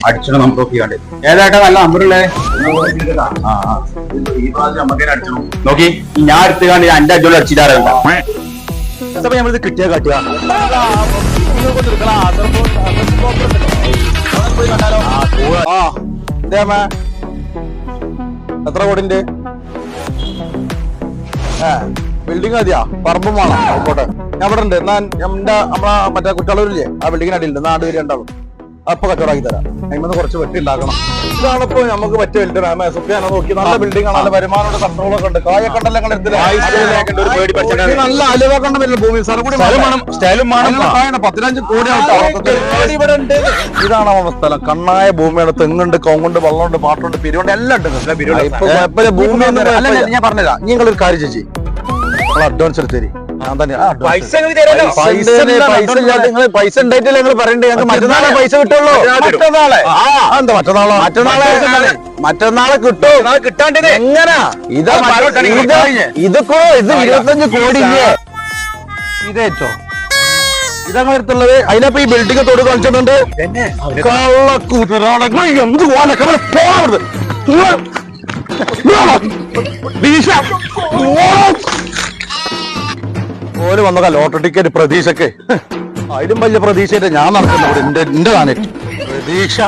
അടിച്ചോ നമുക്ക് നോക്കിയാണ്ട് ഏതായിട്ടാ നല്ല നമ്പറുള്ളേ ഈ പ്രാവശ്യം നമുക്ക് അടിച്ചു നോക്കി ഞാൻ എടുത്തുകാണ്ട് എന്റെ അജോട് അടിച്ചിട്ടാറല്ല നമ്മളിത് കിട്ടിയാ കാട്ടുക എത്ര കോടിന്റെ ബിൽഡിംഗ് മതിയാ പറമ്പും വേണം ആയിക്കോട്ടെ ഞാൻ ഇവിടെ ഉണ്ട് എന്നാ നമ്മളെ മറ്റേ കുട്ടികളൂരില്ലേ ആ ബിൽഡിങ്ങിന് അടിയിലുണ്ട് നാട് പേര് ഉണ്ടാവും അപ്പൊ കച്ചവടാക്കി തരാം അതിന് കുറച്ച് വെട്ടി ഉണ്ടാക്കണം ഇതാണിപ്പോ നമുക്ക് പറ്റിയ വലുത് സുഖിയാണോ നോക്കി നല്ല ബിൽഡിംഗ് ആണ് നല്ല വരുമാനമുണ്ട് കൺട്രോളൊക്കെ ഉണ്ട് കായ കണ്ടല്ലോ നല്ല അലുവ കണ്ട വരില്ല ഭൂമി സ്ഥലം 15 കോടി ഇതാണ് നമ്മുടെ സ്ഥലം കണ്ണായ ഭൂമിയാണ് തെങ്ങുണ്ട് കൊങ്ങുണ്ട് വെള്ളമുണ്ട് പാട്ടുണ്ട് പിരിവുണ്ട് എല്ലാം ഉണ്ട് ഭൂമി ഞാൻ പറഞ്ഞുതരാം നിങ്ങളൊരു കാര്യം ചേച്ചി നിങ്ങൾ അഡ്വാൻസ് എടുത്ത് തരും ഞാൻ തന്നെ പൈസ ഉണ്ടായിട്ടില്ല നിങ്ങൾ പറയണ്ടേ ഞങ്ങൾക്ക് മറ്റന്നാളെ പൈസ കിട്ടുള്ളൂ എന്താ മറ്റന്നാളെ കിട്ടും കിട്ടാണ്ട് എങ്ങനാ ഇത് 25 കോടി ഇല്ലേ ഇതേറ്റോ ഇതങ്ങനെ അടുത്തുള്ളത് അതിനപ്പോ ഈ ബിൽഡിംഗ് തൊട് കളിച്ചിട്ടുണ്ട് എന്ത് ഓര് വന്നതാ ലോട്ടറി ടിക്കറ്റ് പ്രതീക്ഷക്ക് അതിലും വലിയ പ്രതീക്ഷയായിട്ട് ഞാൻ നടക്കുന്നു എന്റെ താനെ പ്രതീക്ഷ